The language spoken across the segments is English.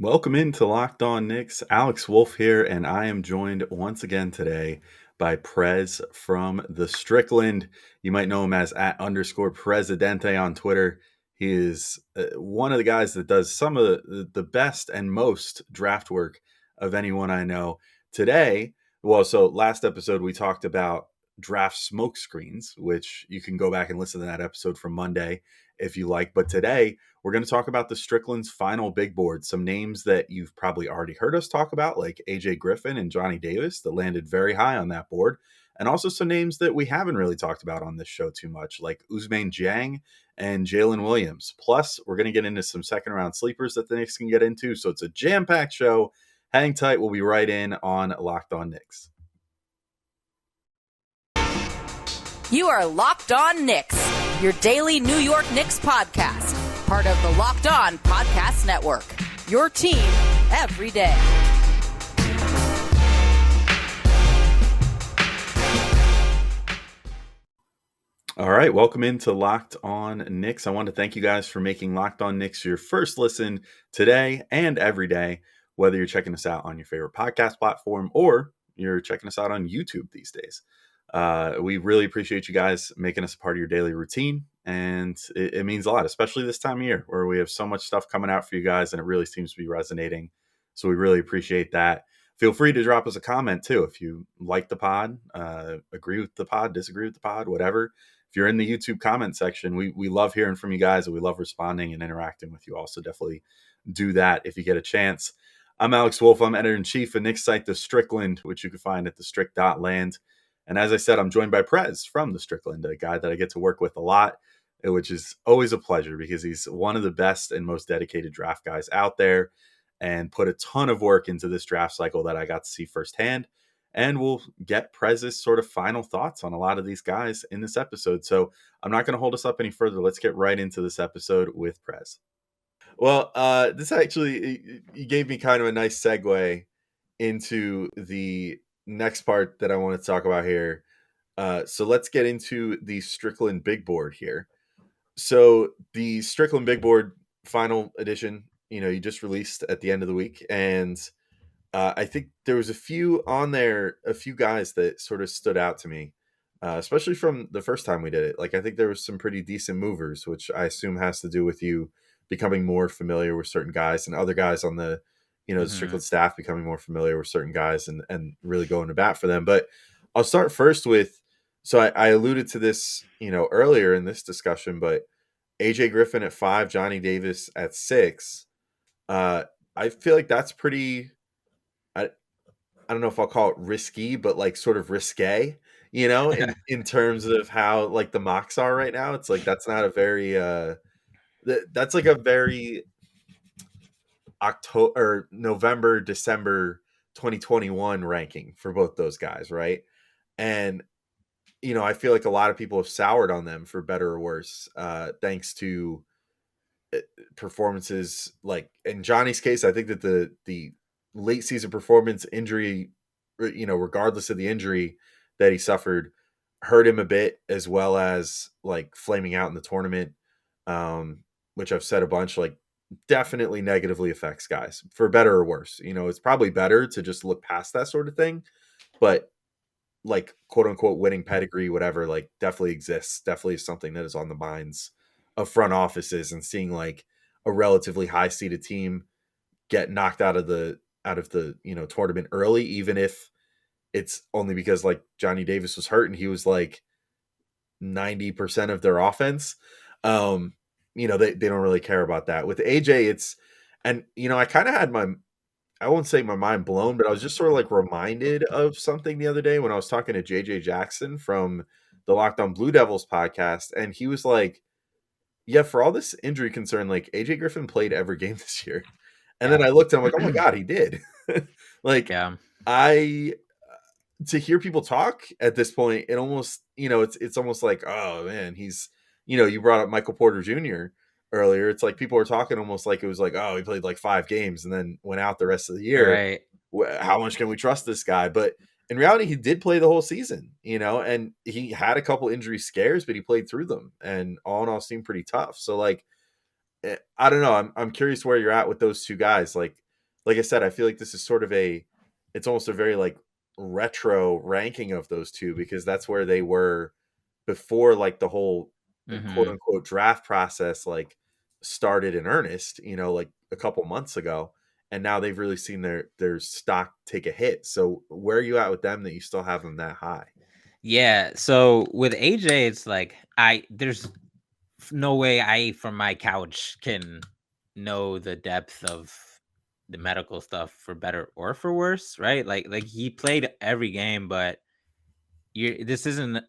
Welcome into Locked On Knicks. Alex Wolf here, and I am joined once again today by Prez from The Strickland. You might know him as @_Presidente on Twitter. He is one of the guys that does some of the best and most draft work of anyone I know. Today, so last episode we talked about draft smoke screens, which you can go back and listen to that episode from Monday if you like. But today, we're going to talk about the Strickland's final big board. Some names that you've probably already heard us talk about, like AJ Griffin and Johnny Davis, that landed very high on that board. And also some names that we haven't really talked about on this show too much, like Ousmane Dieng and Jalen Williams. Plus, we're going to get into some second round sleepers that the Knicks can get into. So it's a jam-packed show. Hang tight. We'll be right in on Locked On Knicks. You are Locked On Knicks, your daily New York Knicks podcast. Part of the Locked On Podcast Network. Your team every day. All right, welcome into Locked On Knicks. I want to thank you guys for making Locked On Knicks your first listen today and every day, whether you're checking us out on your favorite podcast platform or you're checking us out on YouTube these days. We really appreciate you guys making us a part of your daily routine. And it means a lot, especially this time of year where we have so much stuff coming out for you guys and it really seems to be resonating. So we really appreciate that. Feel free to drop us a comment too. If you like the pod, agree with the pod, disagree with the pod, whatever. If you're in the YouTube comment section, we love hearing from you guys and we love responding and interacting with you all. So definitely do that if you get a chance. I'm Alex Wolf. I'm editor-in-chief of Knicks site, The Strickland, which you can find at thestrick.land. And as I said, I'm joined by Prez from The Strickland, a guy that I get to work with a lot, which is always a pleasure because he's one of the best and most dedicated draft guys out there and put a ton of work into this draft cycle that I got to see firsthand. And we'll get Prez's sort of final thoughts on a lot of these guys in this episode. So I'm not going to hold us up any further. Let's get right into this episode with Prez. Well, this actually, you gave me kind of a nice segue into the next part that I want to talk about here. So let's get into the Strickland big board here. So the Strickland big board final edition, you just released at the end of the week. And I think there was a few guys that sort of stood out to me, especially from the first time we did it. Like, I think there was some pretty decent movers, which I assume has to do with you becoming more familiar with certain guys and other guys on the, the Strickland staff becoming more familiar with certain guys and really going to bat for them. But I'll start first with, so I alluded to this, earlier in this discussion, but AJ Griffin at 5, Johnny Davis at 6. I feel like that's pretty, I don't know if I'll call it risky, but like sort of risque, in terms of how like the mocks are right now. It's like, that's not a very, that's like a very October or November, December 2021 ranking for both those guys, right? And I feel like a lot of people have soured on them for better or worse, thanks to performances. Like in Johnny's case, I think that the late season performance, injury, regardless of the injury that he suffered, hurt him a bit, as well as like flaming out in the tournament, which I've said a bunch, like definitely negatively affects guys for better or worse. It's probably better to just look past that sort of thing, but like quote unquote winning pedigree, whatever, like definitely exists, definitely is something that is on the minds of front offices, and seeing like a relatively high seeded team get knocked out of the tournament early, even if it's only because like Johnny Davis was hurt and he was like 90% of their offense. They don't really care about that. With AJ, I kind of had I won't say my mind blown, but I was just sort of like reminded of something the other day when I was talking to JJ Jackson from the Locked On Blue Devils podcast. And he was like, yeah, for all this injury concern, like AJ Griffin played every game this year. And then I looked and I'm like, oh my God, he did. Like, Yeah. To hear people talk at this point, it almost, it's almost like, oh man, he's, you brought up Michael Porter Jr. earlier. It's like people were talking almost like it was like, oh, he played like 5 games and then went out the rest of the year. Right. How much can we trust this guy? But in reality, he did play the whole season, and he had a couple injury scares, but he played through them, and all in all seemed pretty tough. So like, I don't know. I'm curious where you're at with those two guys. Like, like I said, I feel like this is sort of it's almost a very like retro ranking of those two, because that's where they were before like the whole quote Mm-hmm. unquote draft process like started in earnest, like a couple months ago. And now they've really seen their stock take a hit. So where are you at with them that you still have them that high? Yeah. So with AJ, it's like there's no way I from my couch can know the depth of the medical stuff for better or for worse, right? Like he played every game, but this isn't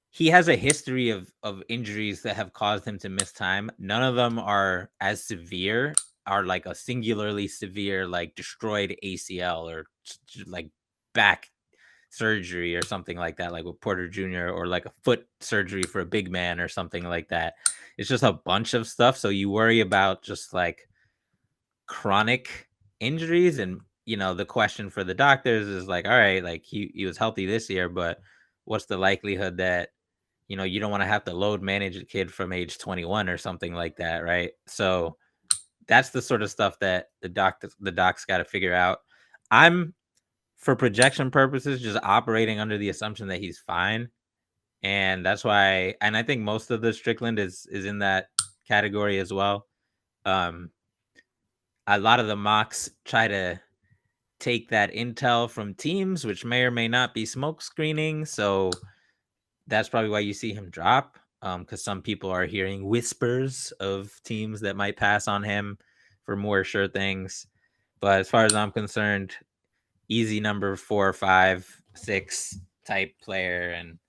he has a history of injuries that have caused him to miss time. None of them are as severe, are like a singularly severe, like destroyed ACL or like back surgery or something like that, like with Porter Jr., or like a foot surgery for a big man or something like that. It's just a bunch of stuff. So you worry about just like chronic injuries. And, the question for the doctors is like, all right, like he was healthy this year, but what's the likelihood that, you don't want to have to load manage a kid from age 21 or something like that, right? So that's the sort of stuff that the docs got to figure out. I'm, for projection purposes, just operating under the assumption that he's fine. And that's why, and I think most of the Strickland is in that category as well. Um, a lot of the mocks try to take that intel from teams, which may or may not be smoke screening. So that's probably why you see him drop. Because some people are hearing whispers of teams that might pass on him for more sure things. But as far as I'm concerned, easy number 4, 5, 6 type player. And,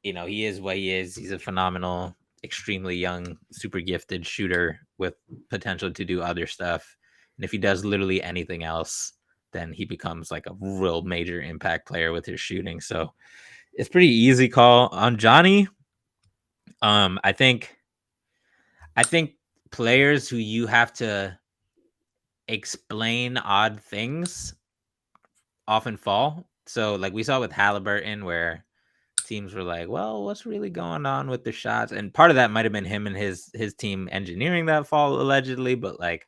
he is what he is. He's a phenomenal, extremely young, super gifted shooter with potential to do other stuff. And if he does literally anything else, then he becomes like a real major impact player with his shooting. So it's pretty easy call on Johnny. I think players who you have to explain odd things often fall. So like we saw with Halliburton, where teams were like, well, what's really going on with the shots? And part of that might have been him and his team engineering that fall allegedly. But like,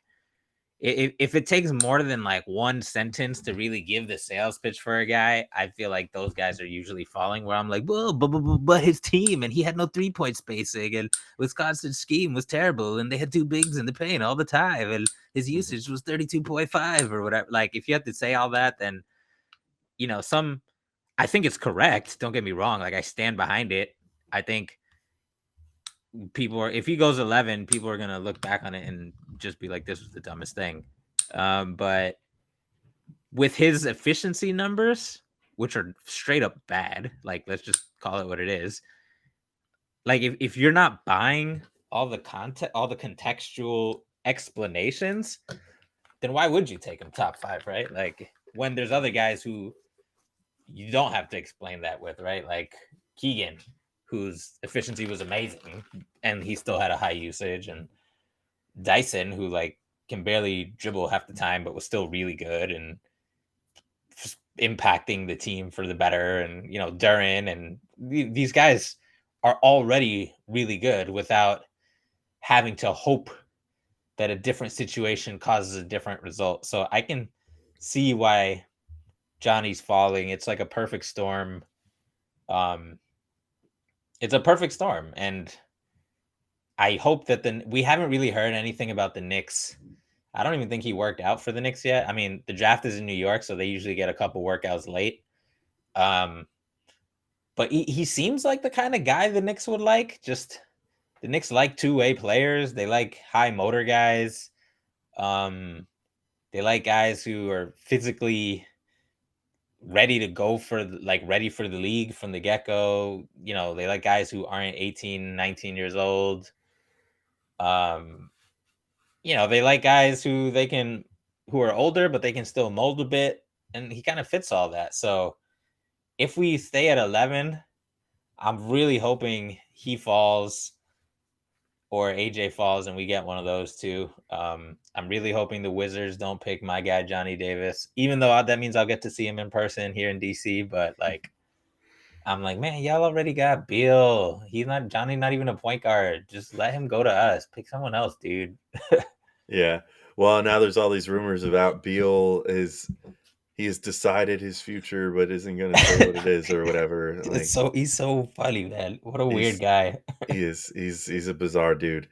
if it takes more than like one sentence to really give the sales pitch for a guy, I feel like those guys are usually falling. Where I'm like, well, but his team, and he had no 3-point spacing, and Wisconsin's scheme was terrible, and they had two bigs in the paint all the time, and his usage was 32.5 or whatever. Like, if you have to say all that, then I think it's correct. Don't get me wrong. Like, I stand behind it. I think if he goes 11, people are gonna look back on it and just be like, this was the dumbest thing. But with his efficiency numbers, which are straight up bad, like, let's just call it what it is. Like, if you're not buying all the content, all the contextual explanations, then why would you take him top 5, right? Like, when there's other guys who you don't have to explain that with, right? Like Keegan, whose efficiency was amazing and he still had a high usage, and Dyson, who like can barely dribble half the time but was still really good and just impacting the team for the better. And Duran, and these guys are already really good without having to hope that a different situation causes a different result. So I can see why Johnny's falling. It's like a perfect storm. It's a perfect storm, and I hope that we haven't really heard anything about the Knicks. I don't even think he worked out for the Knicks yet. I mean, the draft is in New York, so they usually get a couple workouts late. But he seems like the kind of guy the Knicks would like. Just the Knicks like two-way players. They like high motor guys. They like guys who are physically ready to go ready for the league from the get-go. They like guys who aren't 18, 19 years old. They like guys who are older, but they can still mold a bit. And he kind of fits all that. So if we stay at 11, I'm really hoping he falls or AJ falls and we get one of those two. I'm really hoping the Wizards don't pick my guy, Johnny Davis, even though that means I'll get to see him in person here in DC. But like, I'm like, man, y'all already got Beal. Johnny, not even a point guard. Just let him go to us. Pick someone else, dude. Yeah. Well, now there's all these rumors about Beal he has decided his future, but isn't going to say what it is or whatever. Like He's so funny, man. What a weird he's guy. he's a bizarre dude.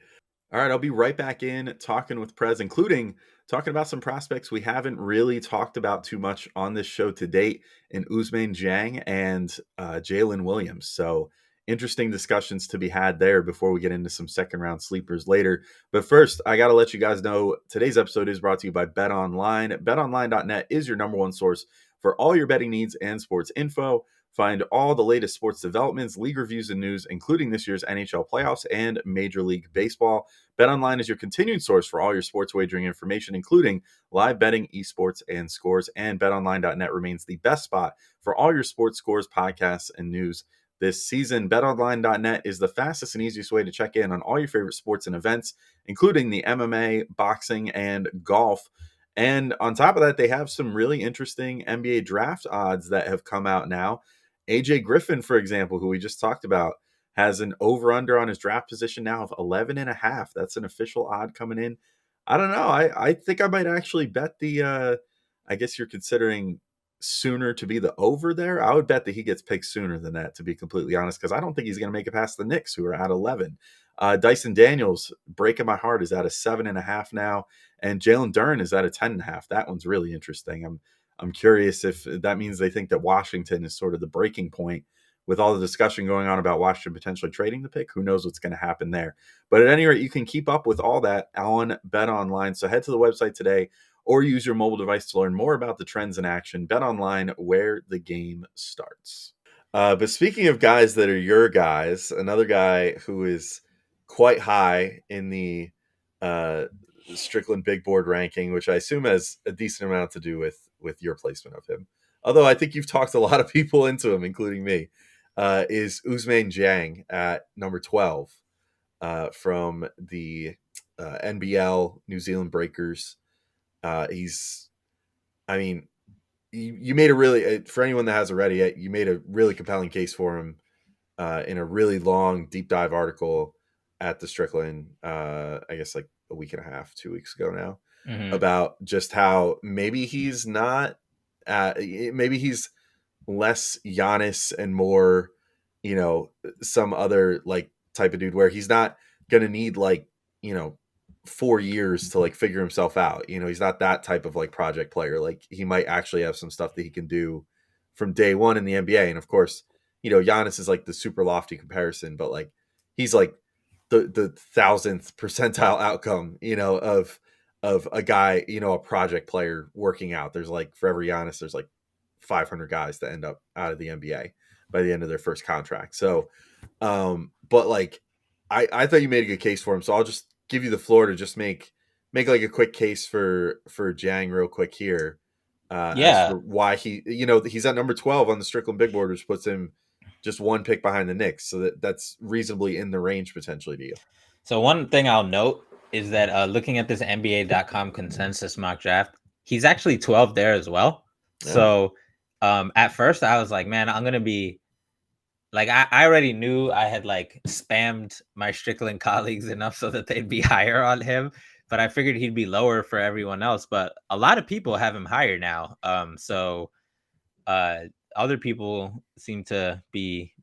All right, I'll be right back in talking with Prez, including talking about some prospects we haven't really talked about too much on this show to date in Ousmane Dieng and Jalen Williams. So interesting discussions to be had there before we get into some second round sleepers later. But first, I got to let you guys know today's episode is brought to you by Bet Online. BetOnline.net is your number one source for all your betting needs and sports info. Find all the latest sports developments, league reviews, and news, including this year's NHL playoffs and Major League Baseball. BetOnline is your continued source for all your sports wagering information, including live betting, esports, and scores. And BetOnline.net remains the best spot for all your sports scores, podcasts, and news this season. BetOnline.net is the fastest and easiest way to check in on all your favorite sports and events, including the MMA, boxing, and golf. And on top of that, they have some really interesting NBA draft odds that have come out now. AJ Griffin, for example, who we just talked about, has an over-under on his draft position now of 11.5. That's an official odd coming in. I don't know. I think I might actually bet I guess you're considering sooner to be the over there. I would bet that he gets picked sooner than that, to be completely honest, because I don't think he's going to make it past the Knicks, who are at 11. Dyson Daniels, breaking my heart, is at a 7.5 now. And Jalen Duren is at a 10.5. That one's really interesting. I'm curious if that means they think that Washington is sort of the breaking point with all the discussion going on about Washington potentially trading the pick. Who knows what's going to happen there? But at any rate, you can keep up with all that on Bet Online. So head to the website today or use your mobile device to learn more about the trends in action. Bet Online, where the game starts. But speaking of guys that are your guys, another guy who is quite high in the Strickland big board ranking, which I assume has a decent amount to do with your placement of him. Although I think you've talked a lot of people into him, including me, is Ousmane Dieng at number 12 from the NBL New Zealand Breakers. You made a really, for anyone that hasn't read it, you made a really compelling case for him in a really long deep dive article at the Strickland, I guess like a week and a half, 2 weeks ago now, about just how maybe he's not, maybe he's less Giannis and more, some other like type of dude where he's not going to need 4 years to like figure himself out. He's not that type of like project player. Like he might actually have some stuff that he can do from day one in the NBA. And of course, Giannis is like the super lofty comparison, but like he's like the 1000th percentile outcome, of a guy, a project player working out. There's like for every Giannis, there's like 500 guys that end up out of the NBA by the end of their first contract. So, but like I thought you made a good case for him. So I'll just give you the floor to just make like a quick case for Dieng real quick here. As for why he's at number 12 on the Strickland big board, which puts him just one pick behind the Knicks. So that's reasonably in the range potentially to you. So one thing I'll note is that looking at this NBA.com consensus mock draft, he's actually 12 there as well. Yeah. So at first I was like, man, I'm going to be like, I already knew I had like spammed my Strickland colleagues enough so that they'd be higher on him, but I figured he'd be lower for everyone else. But a lot of people have him higher now. So other people seem to be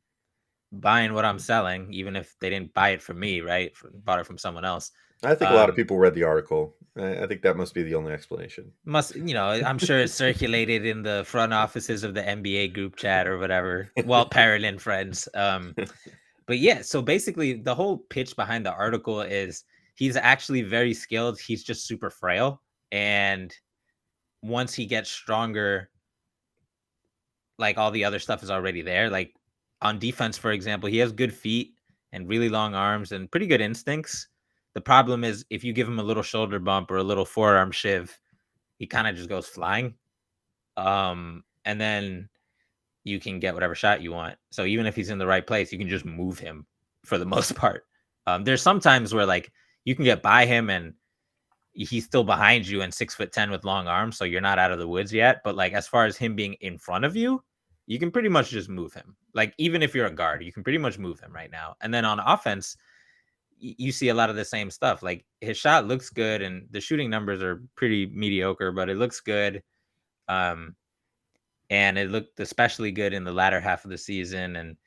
buying what I'm selling, even if they didn't buy it from me, right? Bought it from someone else. I think a lot of people read the article. I think that must be the only explanation. I'm sure it's circulated in the front offices of the NBA group chat or whatever. Well, Paralyn friends. But yeah, so basically the whole pitch behind the article is he's actually very skilled. He's just super frail. And once he gets stronger, like all the other stuff is already there. Like on defense, for example, he has good feet and really long arms and pretty good instincts. The problem is if you give him a little shoulder bump or a little forearm shiv, he kind of just goes flying. And then you can get whatever shot you want. So even if he's in the right place, you can just move him for the most part. There's some times where like you can get by him and he's still behind you and 6'10" with long arms. So you're not out of the woods yet. But like, as far as him being in front of you, you can pretty much just move him. Like, even if you're a guard, you can pretty much move him right now. And then on offense, you see a lot of the same stuff. Like his shot looks good, and the shooting numbers are pretty mediocre, but it looks good. Um, and it looked especially good in the latter half of the season. And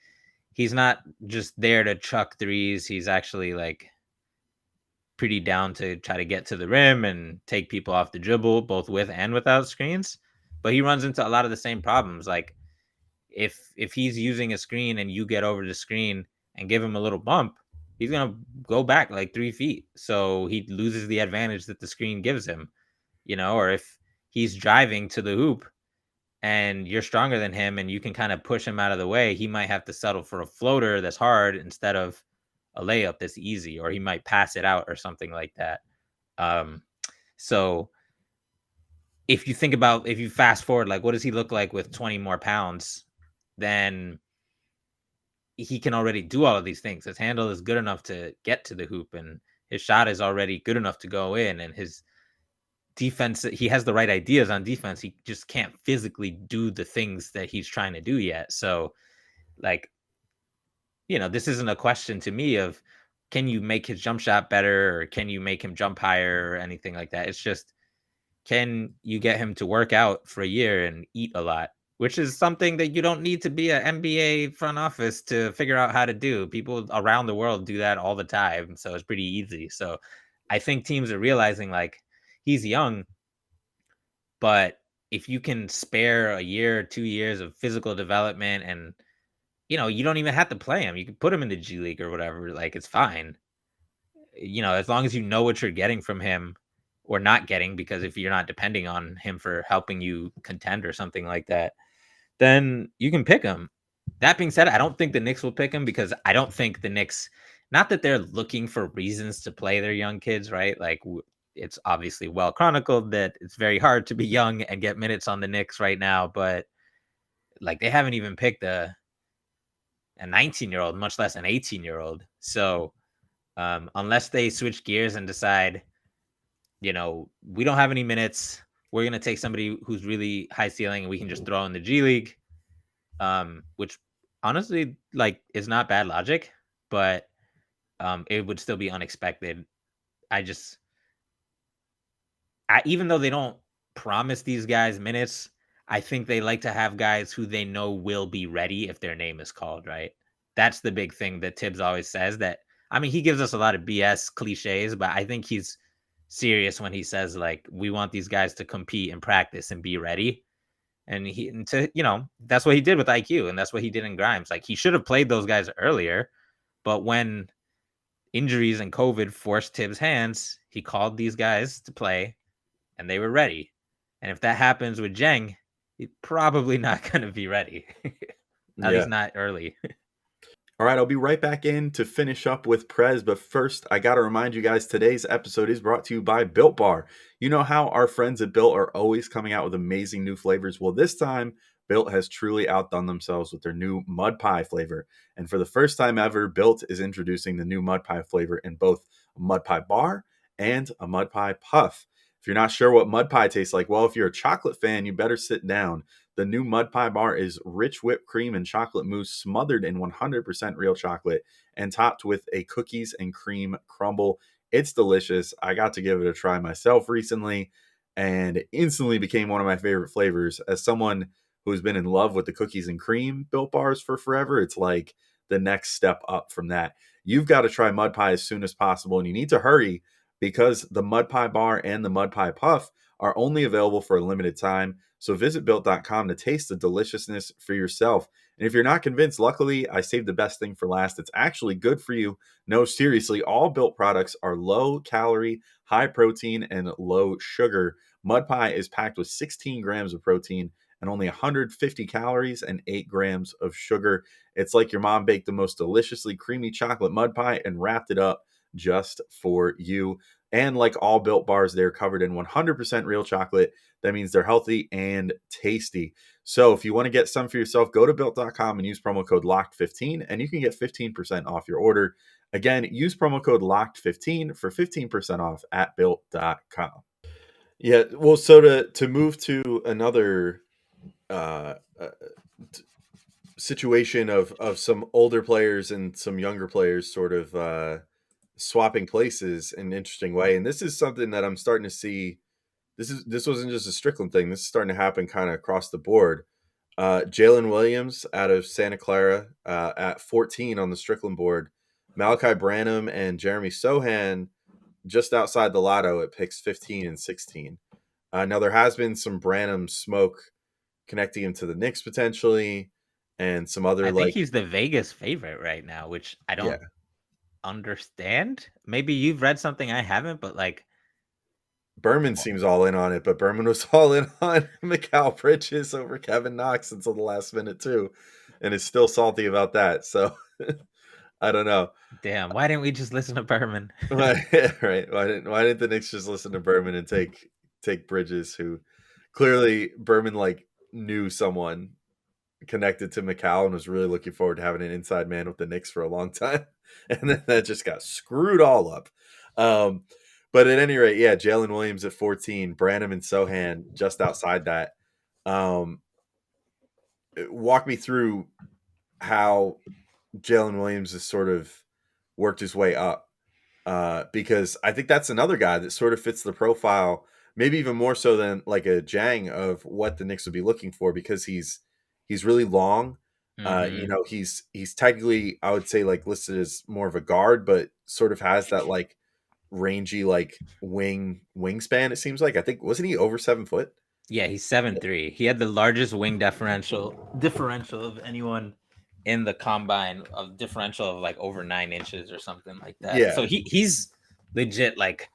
he's not just there to chuck threes. He's actually like pretty down to try to get to the rim and take people off the dribble, both with and without screens. But he runs into a lot of the same problems. Like if he's using a screen and you get over the screen and give him a little bump, he's gonna go back like 3 feet. So he loses the advantage that the screen gives him, or if he's driving to the hoop and you're stronger than him and you can kind of push him out of the way, he might have to settle for a floater that's hard instead of a layup that's easy, or he might pass it out or something like that. Um, so if you fast forward, like what does he look like with 20 more pounds? Then he can already do all of these things. His handle is good enough to get to the hoop, and his shot is already good enough to go in, and his defense, he has the right ideas on defense. He just can't physically do the things that he's trying to do yet. So, like, this isn't a question to me of can you make his jump shot better or can you make him jump higher or anything like that. It's just can you get him to work out for a year and eat a lot, which is something that you don't need to be an NBA front office to figure out how to do. People around the world do that all the time, so it's pretty easy. So I think teams are realizing like he's young, but if you can spare a year or 2 years of physical development and you don't even have to play him. You can put him in the G League or whatever. Like it's fine. As long as you know what you're getting from him or not getting, because if you're not depending on him for helping you contend or something like that, then you can pick him. That being said, I don't think the Knicks will pick him because I don't think the Knicks, not that they're looking for reasons to play their young kids, right? Like it's obviously well chronicled that it's very hard to be young and get minutes on the Knicks right now, but like they haven't even picked a 19-year-old, much less an 18-year-old. So unless they switch gears and decide, we don't have any minutes, we're going to take somebody who's really high ceiling and we can just throw in the G League, which honestly, like, is not bad logic, but it would still be unexpected. Even though they don't promise these guys minutes, I think they like to have guys who they know will be ready if their name is called, right? That's the big thing that Tibbs always says. He gives us a lot of BS cliches, but I think he's serious when he says, like, we want these guys to compete and practice and be ready. And that's what he did with IQ, and that's what he did in Grimes. Like, he should have played those guys earlier, but when injuries and COVID forced Tibbs' hands, he called these guys to play and they were ready. And if that happens with Dieng, he's probably not going to be ready. At least not early. All right, I'll be right back in to finish up with Prez, but first, I got to remind you guys, today's episode is brought to you by Built Bar. You know how our friends at Built are always coming out with amazing new flavors? Well, this time, Built has truly outdone themselves with their new Mud Pie flavor. And for the first time ever, Built is introducing the new Mud Pie flavor in both a Mud Pie Bar and a Mud Pie Puff. If you're not sure what mud pie tastes like, well, if you're a chocolate fan, you better sit down. The new Mud Pie Bar is rich whipped cream and chocolate mousse smothered in 100% real chocolate and topped with a cookies and cream crumble. It's delicious. I got to give it a try myself recently, and it instantly became one of my favorite flavors. As someone who's been in love with the cookies and cream Built Bars for forever, it's like the next step up from that. You've got to try Mud Pie as soon as possible, and you need to hurry because the Mud Pie Bar and the Mud Pie Puff are only available for a limited time. So visit Built.com to taste the deliciousness for yourself. And if you're not convinced, luckily, I saved the best thing for last. It's actually good for you. No, seriously, all Built products are low calorie, high protein, and low sugar. Mud Pie is packed with 16 grams of protein and only 150 calories and 8 grams of sugar. It's like your mom baked the most deliciously creamy chocolate mud pie and wrapped it up just for you. And like all Built bars, they're covered in 100% real chocolate. That means they're healthy and tasty. So if you want to get some for yourself, go to Built.com and use promo code LOCKED15 and you can get 15% off your order. Again, use promo code LOCKED15 for 15% off at Built.com. Yeah, well, so to move to another situation of some older players and some younger players sort of swapping places in an interesting way. And this is something that I'm starting to see. This wasn't just a Strickland thing. This is starting to happen kind of across the board. Jalen Williams out of Santa Clara at 14 on the Strickland board. Malachi Branham and Jeremy Sohan just outside the lotto at picks 15 and 16. Now there has been some Branham smoke connecting him to the Knicks potentially, and some other I think he's the Vegas favorite right now, which I yeah. don't understand. Maybe you've read something I haven't, but like Berman seems all in on it, but Berman was all in on Mikal Bridges over Kevin Knox until the last minute too, and is still salty about that. So I don't know. damn, why didn't we just listen to Berman? Right? Why didn't the Knicks just listen to Berman and take Bridges, who clearly Berman like knew someone connected to Mikal and was really looking forward to having an inside man with the Knicks for a long time, and then that just got screwed all up. But at any rate, yeah, Jalen Williams at 14, Branham and Sohan just outside that. Walk me through how Jalen Williams has sort of worked his way up, because I think that's another guy that sort of fits the profile, maybe even more so than like a Jang, of what the Knicks would be looking for, because he's really long. He's technically, I would say, like listed as more of a guard, but sort of has that like rangy like wingspan. It seems like, I think, wasn't he over 7 foot? Yeah, he's 7'3". He had the largest wing differential of anyone in the combine, of differential of like over 9 inches or something like that. Yeah. So he's legit like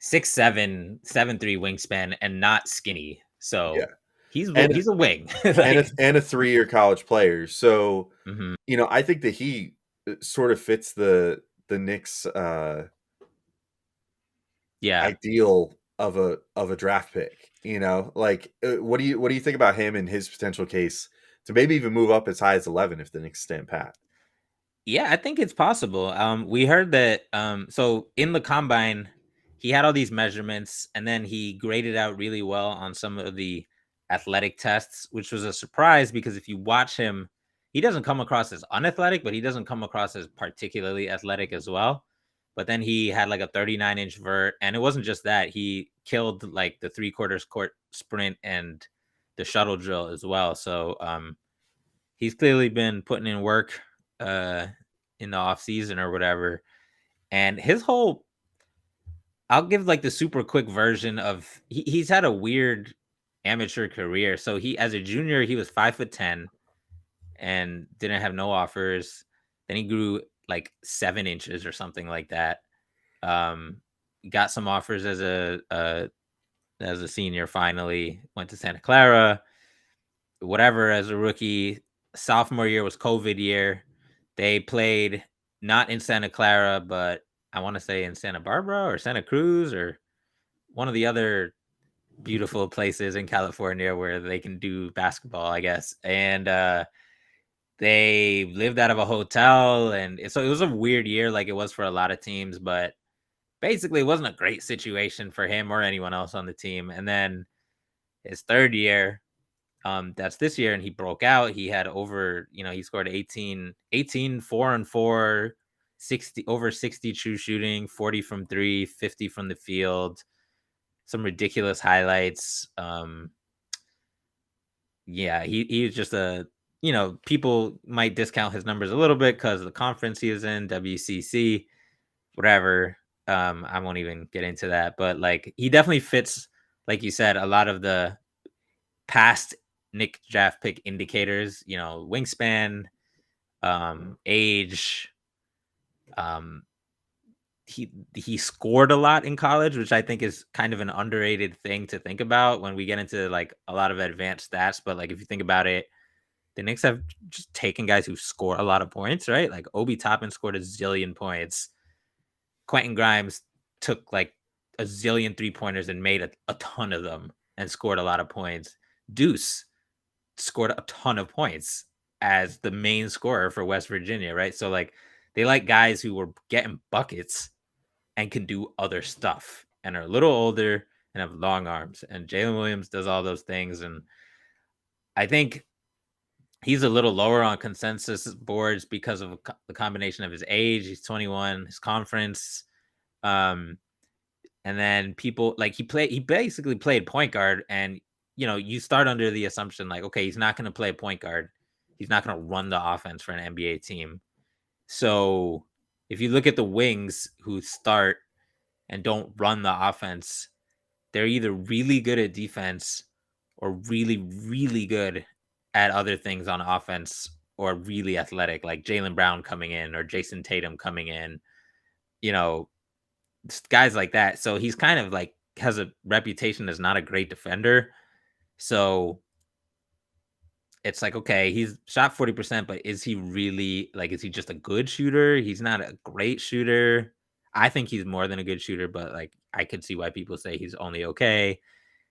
6'7", 7'3" wingspan and not skinny. So Yeah. he's a wing. Like, and a 3-year college player. So mhm. I think that he sort of fits the Knicks ideal of a draft pick. Like what do you think about him and his potential case to maybe even move up as high as 11 if the Knicks stand pat? Yeah, I think it's possible. We heard that so in the combine, he had all these measurements and then he graded out really well on some of the athletic tests, which was a surprise because if you watch him, he doesn't come across as unathletic, but he doesn't come across as particularly athletic as well. But then he had like a 39-inch vert, and it wasn't just that. He killed like the 3/4 court sprint and the shuttle drill as well. So he's clearly been putting in work in the off season or whatever. And his whole, I'll give like the super quick version of he's had a weird amateur career. So he, as a junior, he was 5'10" and didn't have no offers. Then he grew like 7 inches or something like that. Got some offers as a senior. Finally went to Santa Clara. Whatever, as a rookie. Sophomore year was COVID year. They played not in Santa Clara, but I want to say in Santa Barbara or Santa Cruz or one of the other beautiful places in California where they can do basketball, I guess. And they lived out of a hotel. And so it was a weird year, like it was for a lot of teams, but basically it wasn't a great situation for him or anyone else on the team. And then his third year, that's this year, and he broke out. He had over, he scored 18, 4-4, 60, over 60 true shooting, 40 from 3, 50 from the field, some ridiculous highlights. He was just people might discount his numbers a little bit because of the conference he was in, WCC, whatever. I won't even get into that, but like he definitely fits, like you said, a lot of the past Nick draft pick indicators, wingspan, age. He scored a lot in college, which I think is kind of an underrated thing to think about when we get into like a lot of advanced stats. But like if you think about it, the Knicks have just taken guys who score a lot of points, right? Like Obi Toppin scored a zillion points. Quentin Grimes took like a zillion 3-pointers and made a ton of them and scored a lot of points. Deuce scored a ton of points as the main scorer for West Virginia, right? So like they like guys who were getting buckets and can do other stuff and are a little older and have long arms. And Jalen Williams does all those things. And I think He's a little lower on consensus boards because of the combination of his age. He's 21, his conference. And then people like he basically played point guard, and you start under the assumption like, okay, he's not going to play point guard. He's not going to run the offense for an NBA team. So if you look at the wings who start and don't run the offense, they're either really good at defense or really, really good at other things on offense, or really athletic, like Jaylen Brown coming in or Jason Tatum coming in, you know, guys like that. So he's kind of like has a reputation as not a great defender. So it's like, okay, he's shot 40%, but is he really like, is he just a good shooter? He's not a great shooter. I think he's more than a good shooter, but like I could see why people say he's only okay.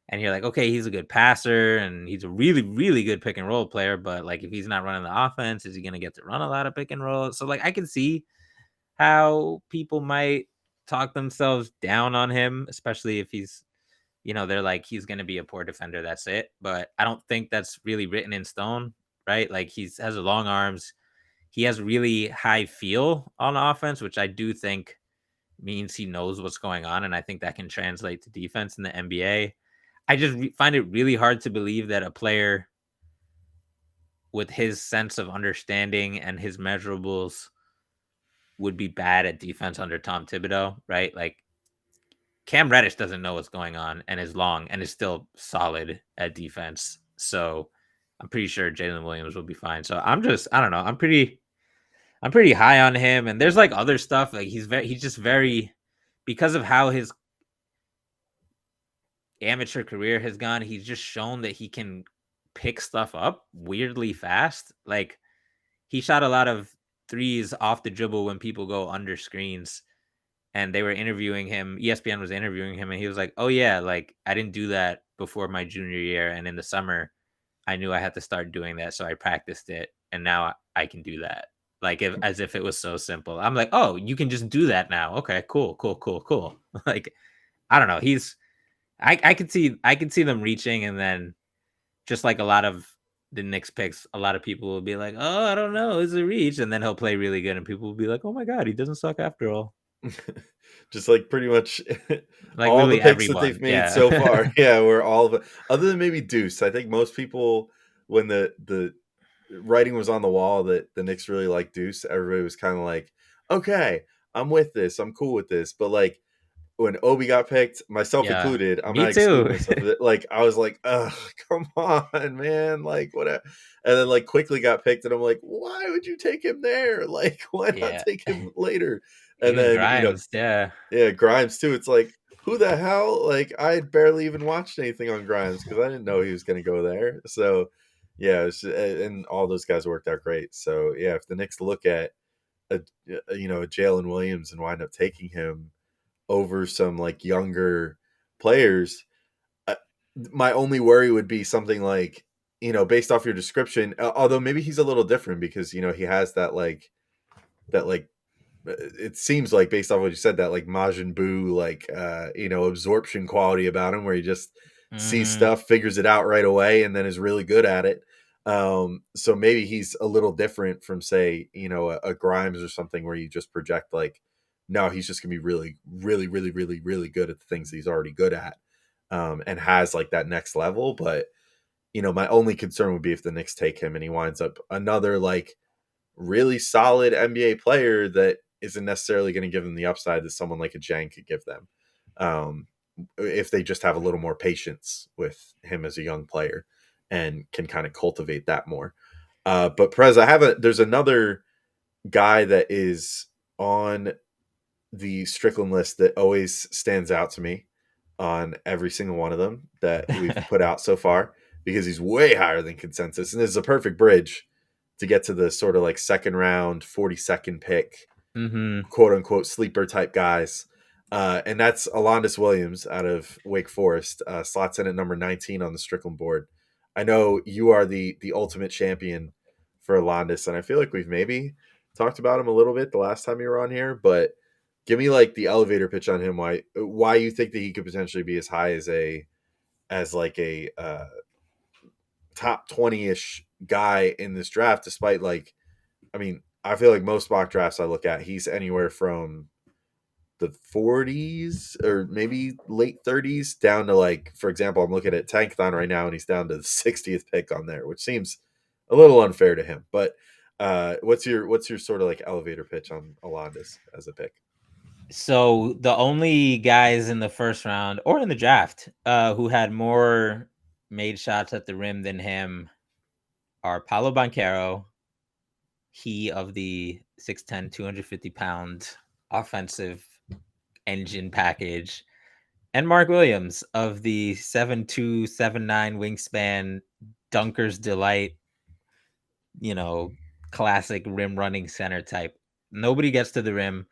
And you're like, okay, he's a good passer and he's a really, really good pick and roll player. But like, if he's not running the offense, is he going to get to run a lot of pick and roll? So like, I can see how people might talk themselves down on him, especially if he's, they're like, he's going to be a poor defender. That's it. But I don't think that's really written in stone, right? Like has long arms. He has really high feel on offense, which I do think means he knows what's going on. And I think that can translate to defense in the NBA. I just find it really hard to believe that a player with his sense of understanding and his measurables would be bad at defense under Tom Thibodeau, right? Like Cam Reddish doesn't know what's going on and is long and is still solid at defense. So I'm pretty sure Jalen Williams will be fine. So I don't know. I'm pretty high on him. And there's like other stuff. Like he's just very, because of how his amateur career has gone, he's just shown that he can pick stuff up weirdly fast. Like he shot a lot of threes off the dribble when people go under screens, and they were interviewing him. ESPN was interviewing him, and he was like, "Oh yeah, like I didn't do that before my junior year, and in the summer, I knew I had to start doing that, so I practiced it, and now I can do that." Like as if it was so simple. I'm like, "Oh, you can just do that now? Okay, cool. Like I don't know. I could see them reaching, and then just like a lot of the Knicks picks, a lot of people will be like, "Oh, I don't know, is a reach," and then he'll play really good, and people will be like, "Oh my god, he doesn't suck after all." Just like pretty much Like all the literally picks that everyone, they've made yeah. so far. Yeah, were all of it. Other than maybe Deuce. I think most people, when the writing was on the wall that the Knicks really like Deuce, everybody was kind of like, okay, I'm with this. I'm cool with this. But like when Obi got picked, myself Yeah, included, I'm me not excluding too. myself. Like I was like, ugh, come on, man. Like what? And then like quickly got picked, and I'm like, why would you take him there? Like why not Yeah. take him later? And Even then Grimes, yeah. yeah, Grimes too. It's like who the hell? Like I had barely even watched anything on Grimes because I didn't know he was going to go there. So yeah, and all those guys worked out great. So yeah, if the Knicks look at a Jalen Williams and wind up taking him over some like younger players, my only worry would be something like based off your description. Although maybe he's a little different because he has that it seems like based off what you said that like Majin Buu like absorption quality about him where he just sees Mhm. stuff, figures it out right away, and then is really good at it. So maybe he's a little different from say a Grimes or something where you just project like no, he's just gonna be really really really really really good at the things that he's already good at, and has like that next level. But my only concern would be if the Knicks take him and he winds up another like really solid NBA player that isn't necessarily going to give them the upside that someone like a Jang could give them, if they just have a little more patience with him as a young player and can kind of cultivate that more. But Prez, there's another guy that is on the Strickland list that always stands out to me on every single one of them that we've put out so far because he's way higher than consensus. And this is a perfect bridge to get to the sort of like second round, 42nd pick, Mhm. quote unquote sleeper type guys. And that's Alondas Williams out of Wake Forest, slots in at number 19 on the Strickland board. I know you are the ultimate champion for Alondas, and I feel like we've maybe talked about him a little bit the last time you were on here, but give me like the elevator pitch on him. Why you think that he could potentially be as high as like a top 20-ish guy in this draft, despite like, I mean, I feel like most mock drafts I look at, he's anywhere from the 40s or maybe late 30s down to like, for example, I'm looking at Tankathon right now and he's down to the 60th pick on there, which seems a little unfair to him. But what's your sort of like elevator pitch on Alondas as a pick? So the only guys in the first round or in the draft who had more made shots at the rim than him are Paolo Banchero, he of the 6'10", 250-pound offensive engine package, and Mark Williams of the 7'2", 7'9" wingspan, dunker's delight, classic rim running center type. Nobody gets to the rim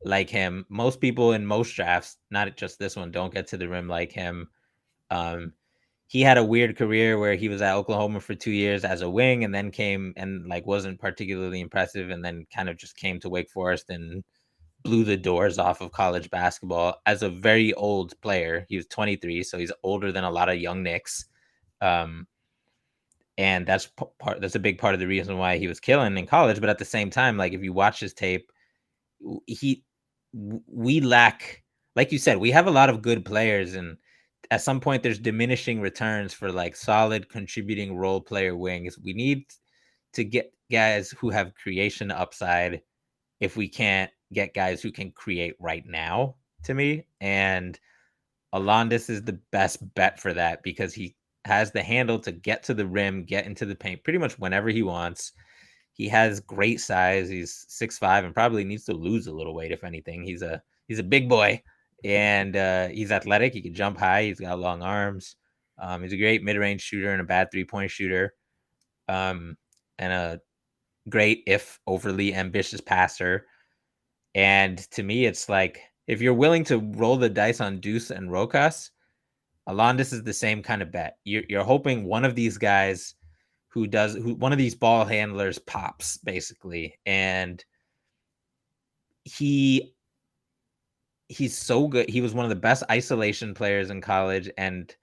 like him. Most people in most drafts, not just this one, don't get to the rim like him. He had a weird career where he was at Oklahoma for 2 years as a wing and then came and like wasn't particularly impressive and then kind of just came to Wake Forest and blew the doors off of college basketball as a very old player. He was 23, so he's older than a lot of young Knicks. And that's a big part of the reason why he was killing in college. But at the same time, like if you watch his tape, we lack, like you said, we have a lot of good players, and at some point there's diminishing returns for like solid contributing role player wings. We need to get guys who have creation upside if we can't get guys who can create right now, to me. And Alondas is the best bet for that because he has the handle to get to the rim, get into the paint pretty much whenever he wants. He has great size. He's 6'5" and probably needs to lose a little weight, if anything. He's a big boy, and he's athletic. He can jump high. He's got long arms. He's a great mid-range shooter and a bad three-point shooter, and a great, if overly ambitious passer. And to me, it's like if you're willing to roll the dice on Deuce and Rokas, Alondas is the same kind of bet. You're hoping one of these guys who one of these ball handlers pops basically, and he's so good. He was one of the best isolation players in college, and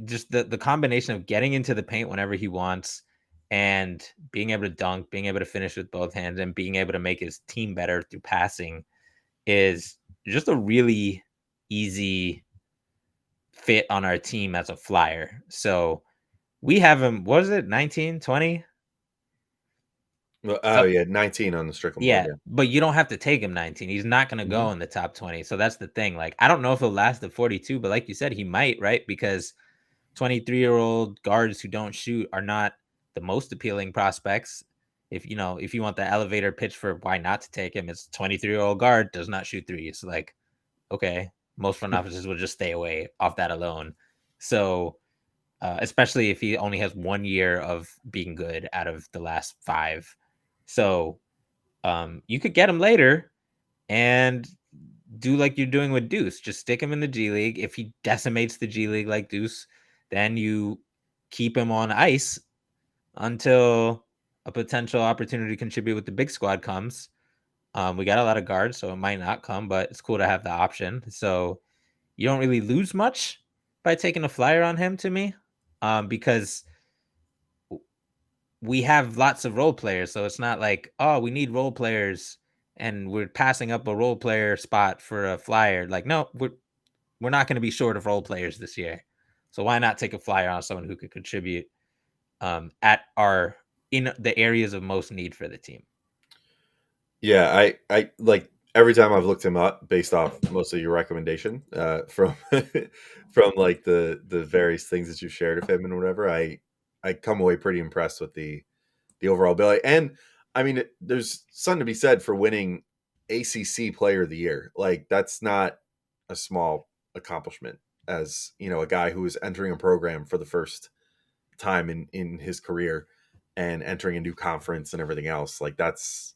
just the combination of getting into the paint whenever he wants and being able to dunk, being able to finish with both hands, and being able to make his team better through passing is just a really easy fit on our team as a flyer. So we have him, what is it, 19, 20? Well, oh, yeah, 19 on the Strickland board. Yeah, but you don't have to take him 19. He's not going to go in the top 20. So that's the thing. Like, I don't know if he'll last the 42, but like you said, he might, right? Because 23-year-old guards who don't shoot are not the most appealing prospects. If you want the elevator pitch for why not to take him, it's 23-year-old guard does not shoot threes. Like, okay, most front offices will just stay away off that alone. So, especially if he only has 1 year of being good out of the last 5. So, you could get him later and do like you're doing with Deuce. Just stick him in the G League. If he decimates the G League like Deuce, then you keep him on ice until a potential opportunity to contribute with the big squad comes. We got a lot of guards, so it might not come, but it's cool to have the option. So you don't really lose much by taking a flyer on him, to me, because we have lots of role players. So it's not like, oh, we need role players and we're passing up a role player spot for a flyer. Like, no, we're not going to be short of role players this year. So why not take a flyer on someone who could contribute in the areas of most need for the team? Yeah, I like every time I've looked him up based off mostly your recommendation from from like the various things that you shared of him and whatever, I come away pretty impressed with the overall ability. And I mean, there's something to be said for winning ACC Player of the Year. Like that's not a small accomplishment as, a guy who is entering a program for the first time in his career and entering a new conference and everything else. Like that's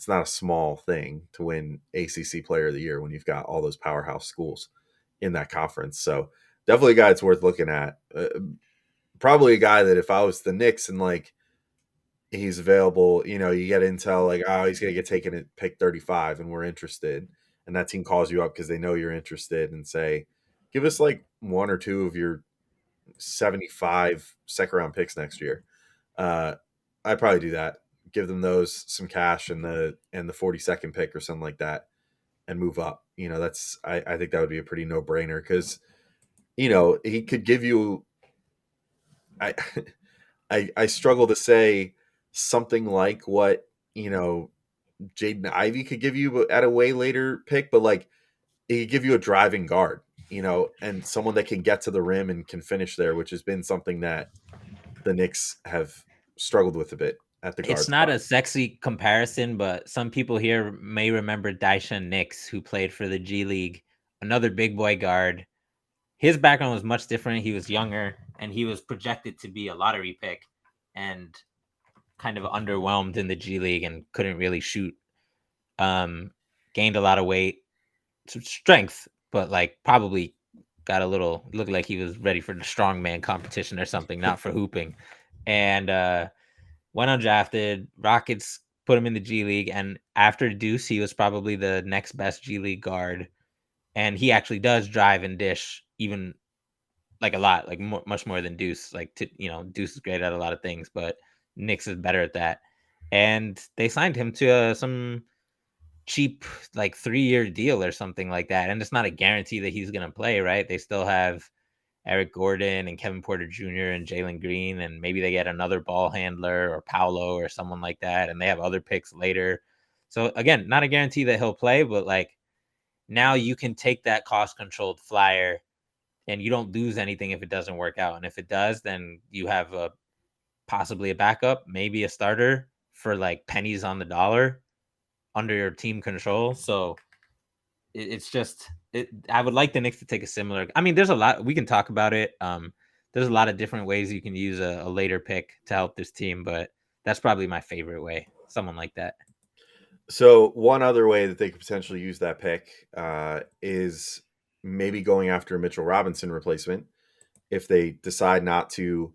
not a small thing to win ACC Player of the Year when you've got all those powerhouse schools in that conference. So definitely a guy it's worth looking at. Probably a guy that if I was the Knicks and like he's available, you get intel like, oh, he's going to get taken at pick 35 and we're interested. And that team calls you up because they know you're interested and say, give us like one or two of your 75 second round picks next year. I'd probably do that. Give them those, some cash, and the 42nd pick or something like that, and move up. That's I think that would be a pretty no brainer because he could give you. I I struggle to say something like what Jaden Ivey could give you at a way later pick, but like he could give you a driving guard, and someone that can get to the rim and can finish there, which has been something that the Knicks have struggled with a bit at the guard It's not spot. a sexy comparison, but some people here may remember Daishan Nix, who played for the G League, another big boy guard. His background was much different. He was younger, and he was projected to be a lottery pick, and kind of underwhelmed in the G League and couldn't really shoot. Gained a lot of weight, strength, but like probably got a little looked like he was ready for the strongman competition or something, not for hooping. And went undrafted. Rockets put him in the G League, and after Deuce, he was probably the next best G League guard. And he actually does drive and dish, even like a lot, like much more than Deuce. Like Deuce is great at a lot of things, but Knicks is better at that. And they signed him to some cheap like 3-year deal or something like that. And it's not a guarantee that he's gonna play, right? They still have Eric Gordon and Kevin Porter Jr. and Jalen Green, and maybe they get another ball handler or Paolo or someone like that, and they have other picks later. So again, not a guarantee that he'll play, but like now you can take that cost controlled flyer and you don't lose anything if it doesn't work out. And if it does, then you have possibly a backup, maybe a starter for like pennies on the dollar under your team control. So it's just I would like the Knicks to take a similar. I mean, there's a lot we can talk about it. There's a lot of different ways you can use a later pick to help this team, but that's probably my favorite way. Someone like that. So one other way that they could potentially use that pick is maybe going after a Mitchell Robinson replacement if they decide not to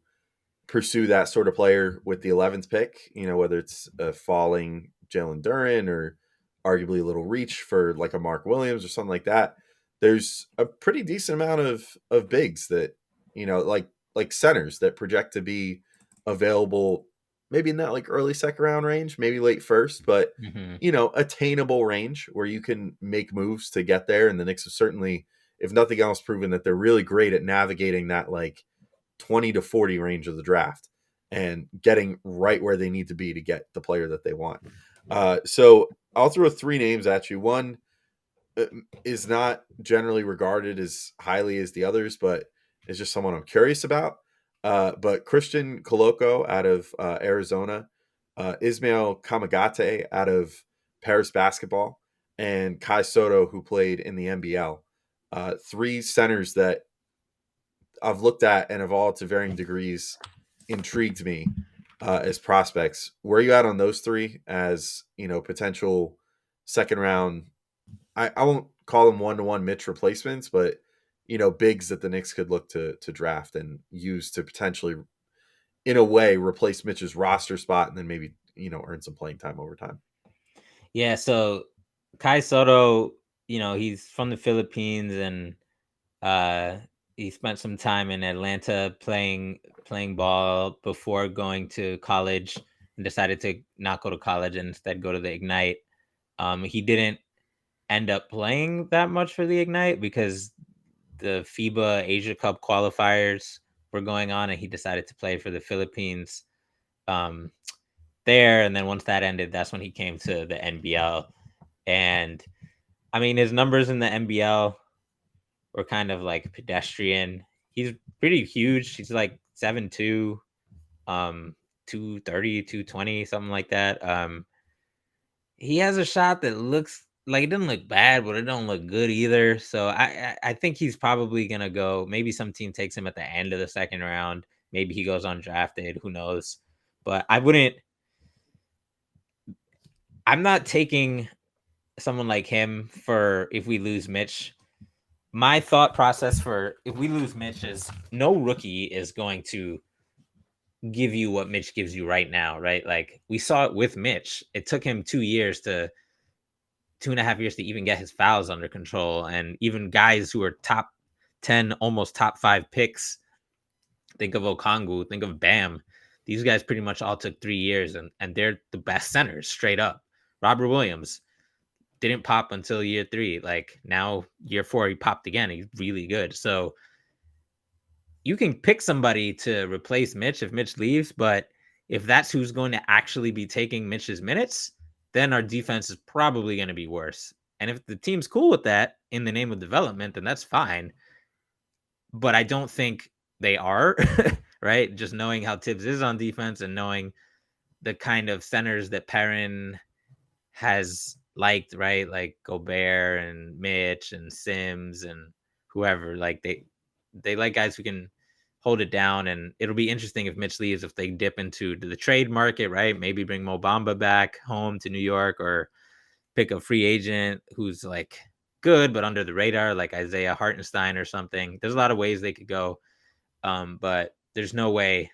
pursue that sort of player with the 11th pick, whether it's a falling Jalen Duren or arguably a little reach for like a Mark Williams or something like that. There's a pretty decent amount of bigs that, like centers that project to be available maybe in that like early second round range, maybe late first, but attainable range where you can make moves to get there. And the Knicks have certainly, if nothing else, proven that they're really great at navigating that like 20 to 40 range of the draft and getting right where they need to be to get the player that they want. So I'll throw 3 names at you. One is not generally regarded as highly as the others, but is just someone I'm curious about. But Christian Koloko out of Arizona, Ismael Kamagate out of Paris basketball, and Kai Sotto, who played in the NBL. 3 centers that I've looked at and have all to varying degrees intrigued me as prospects. Where are you at on those 3 as potential second round? I won't call them 1-to-1 Mitch replacements, but bigs that the Knicks could look to draft and use to potentially, in a way, replace Mitch's roster spot and then maybe earn some playing time over time. Yeah. So Kai Sotto, he's from the Philippines, and he spent some time in Atlanta playing ball before going to college, and decided to not go to college and instead go to the Ignite. He didn't end up playing that much for the Ignite because the FIBA Asia Cup qualifiers were going on, and he decided to play for the Philippines there. And then once that ended, that's when he came to the NBL. And I mean, his numbers in the NBL were kind of like pedestrian. He's pretty huge. He's like 7'2", 230, 220, something like that. He has a shot that looks like it doesn't look bad, but it don't look good either. So I think he's probably gonna go. Maybe some team takes him at the end of the second round. Maybe he goes undrafted. Who knows? But I wouldn't. I'm not taking someone like him for if we lose Mitch. My thought process for if we lose Mitch is no rookie is going to give you what Mitch gives you right now, right? Like we saw it with Mitch. It took him 2 years to 2.5 years to even get his fouls under control. And even guys who are top 10, almost top 5 picks think of Okongwu, think of Bam. These guys pretty much all took 3 years, and they're the best centers straight up. Robert Williams didn't pop until year 3. Like now year 4, he popped again. He's really good. So you can pick somebody to replace Mitch if Mitch leaves, but if that's who's going to actually be taking Mitch's minutes, then our defense is probably going to be worse. And if the team's cool with that in the name of development, then that's fine. But I don't think they are, right? Just knowing how Tibbs is on defense and knowing the kind of centers that Perrin has liked, right? Like Gobert and Mitch and Sims and whoever. Like they like guys who can hold it down. And it'll be interesting if Mitch leaves, if they dip into the trade market, right? Maybe bring Mo Bamba back home to New York, or pick a free agent who's like good but under the radar, like Isaiah Hartenstein or something. There's a lot of ways they could go, but there's no way.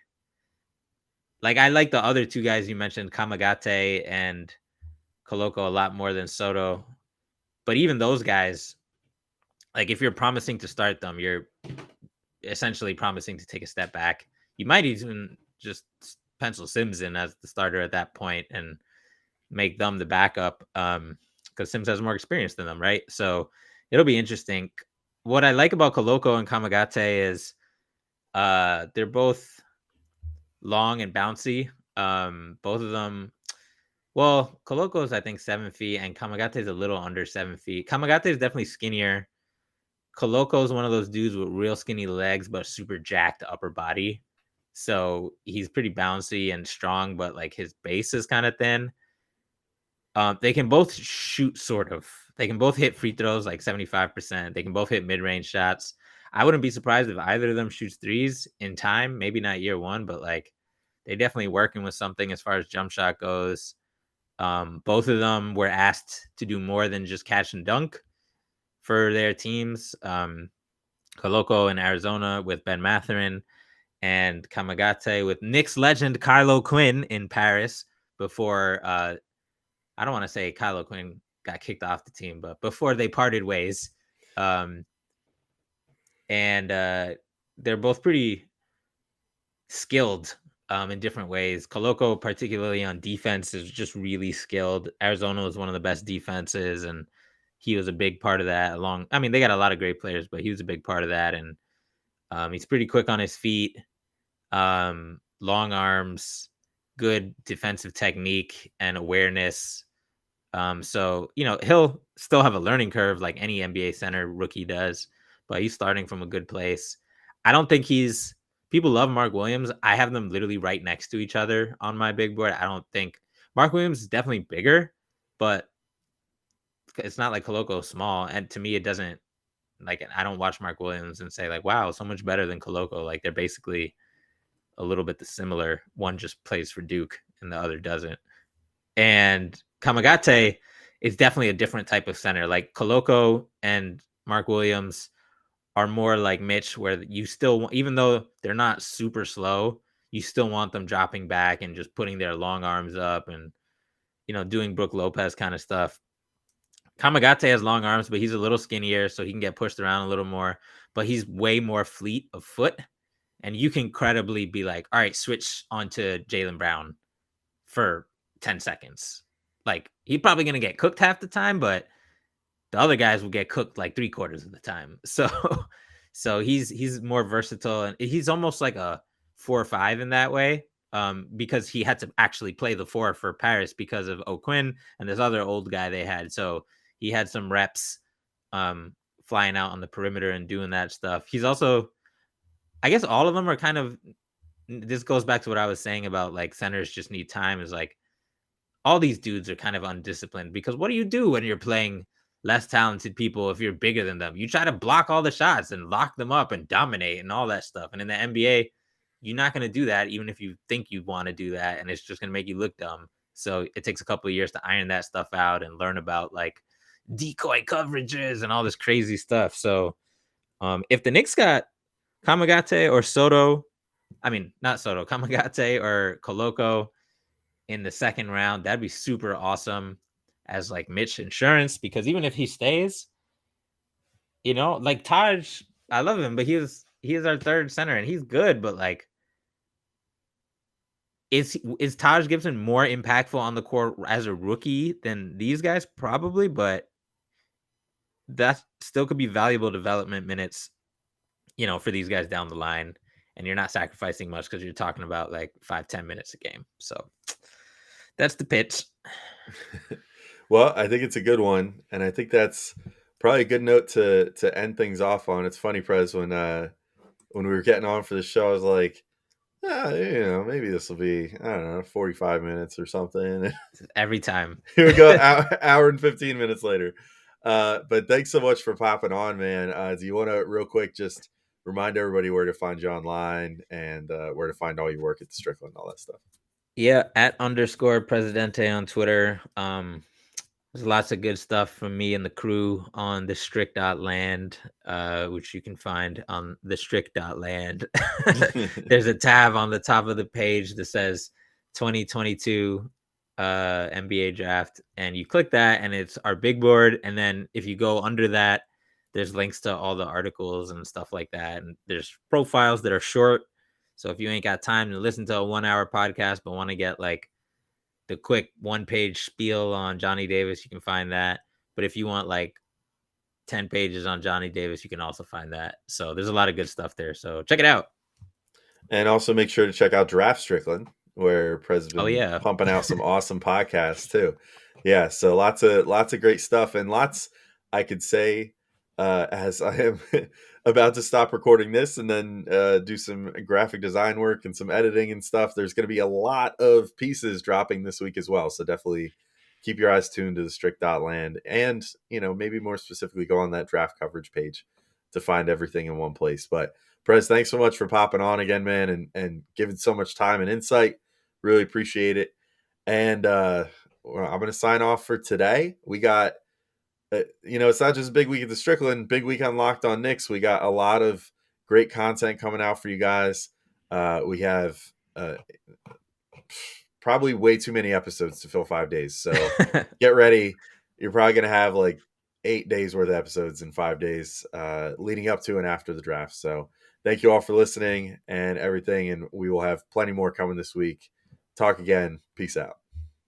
Like I like the other 2 guys you mentioned, Kamagate and Koloko, a lot more than Sotto. But even those guys, like if you're promising to start them, you're essentially promising to take a step back. You might even just pencil Sims in as the starter at that point and make them the backup, because Sims has more experience than them, right? So it'll be interesting. What I like about Koloko and Kamagate is they're both long and bouncy. Both of them. Well, Koloko is, I think, 7 feet, and Kamagate is a little under 7 feet. Kamagate is definitely skinnier. Koloko is one of those dudes with real skinny legs, but super jacked upper body. So he's pretty bouncy and strong, but like his base is kind of thin. They can both shoot, sort of. They can both hit free throws like 75%. They can both hit mid-range shots. I wouldn't be surprised if either of them shoots threes in time. Maybe not year 1, but like they definitely working with something as far as jump shot goes. Both of them were asked to do more than just catch and dunk for their teams. Koloko in Arizona with Ben Mathurin, and Kamagate with Knicks legend Kylo Quinn in Paris before, I don't want to say Kylo Quinn got kicked off the team, but before they parted ways. And they're both pretty skilled in different ways. Koloko, particularly on defense, is just really skilled. Arizona was one of the best defenses, and he was a big part of that. I mean, they got a lot of great players, but he was a big part of that. And he's pretty quick on his feet, long arms, good defensive technique and awareness. So, he'll still have a learning curve like any NBA center rookie does, but he's starting from a good place. I don't think people love Mark Williams. I have them literally right next to each other on my big board. I don't think Mark Williams is definitely bigger, but it's not like Koloko small. And to me, it doesn't, like, I don't watch Mark Williams and say like, wow, so much better than Koloko. Like they're basically a little bit similar. One just plays for Duke and the other doesn't. And Kamagate is definitely a different type of center. Like Koloko and Mark Williams are more like Mitch, where you still, even though they're not super slow, you still want them dropping back and just putting their long arms up and, doing Brook Lopez kind of stuff. Kamagate has long arms, but he's a little skinnier, so he can get pushed around a little more, but he's way more fleet of foot. And you can credibly be like, all right, switch onto Jaylen Brown for 10 seconds. Like, he's probably going to get cooked half the time, but the other guys will get cooked like 3/4 of the time. So he's more versatile, and he's almost like a 4 or 5 in that way, because he had to actually play the 4 for Paris because of O'Quinn and this other old guy they had. So he had some reps flying out on the perimeter and doing that stuff. He's also, I guess all of them are kind of, this goes back to what I was saying about like centers just need time, is like all these dudes are kind of undisciplined, because what do you do when you're playing less talented people if you're bigger than them? You try to block all the shots and lock them up and dominate and all that stuff. And in the NBA, you're not going to do that, even if you think you want to do that, and it's just going to make you look dumb. So it takes a couple of years to iron that stuff out and learn about like decoy coverages and all this crazy stuff. So if the Knicks got Kamagate or Sotto, not Sotto, Kamagate or Koloko in the second round, that'd be super awesome as like Mitch insurance, because even if he stays, like Taj, I love him, but he was he is our third center, and he's good, but like, is Taj Gibson more impactful on the court as a rookie than these guys? Probably, but that still could be valuable development minutes, for these guys down the line. And you're not sacrificing much because you're talking about like 5-10 minutes a game. So that's the pitch. Well, I think it's a good one, and I think that's probably a good note to end things off on. It's funny, Prez, when we were getting on for the show, I was like, maybe this will be, I don't know, 45 minutes or something. Every time. Here we go, hour and 15 minutes later. But thanks so much for popping on, man. Do you want to real quick just remind everybody where to find you online and where to find all your work at the Strickland, all that stuff? Yeah, @_Presidente on Twitter. There's lots of good stuff from me and the crew on the Strick.land, which you can find on the Strick.land. There's a tab on the top of the page that says 2022 NBA draft, and you click that and it's our big board. And then if you go under that, there's links to all the articles and stuff like that. And there's profiles that are short. So if you ain't got time to listen to a 1-hour podcast, but want to get like the quick 1-page spiel on Johnny Davis, you can find that. But if you want like 10 pages on Johnny Davis, you can also find that. So there's a lot of good stuff there. So check it out. And also make sure to check out Draft Strickland, where Prez has been pumping out some awesome podcasts too. Yeah, so lots of great stuff, and lots I could say as I am about to stop recording this and then do some graphic design work and some editing and stuff. There's going to be a lot of pieces dropping this week as well, so definitely keep your eyes tuned to the Strick.land, and maybe more specifically go on that draft coverage page to find everything in one place. But Prez, thanks so much for popping on again, man, and giving so much time and insight. Really appreciate it. And I'm going to sign off for today. We got, it's not just a big week at the Strickland, big week on Locked On Knicks. We got a lot of great content coming out for you guys. We have probably way too many episodes to fill 5 days. So get ready. You're probably going to have like 8 days worth of episodes in 5 days leading up to and after the draft. So thank you all for listening and everything. And we will have plenty more coming this week. Talk again. Peace out.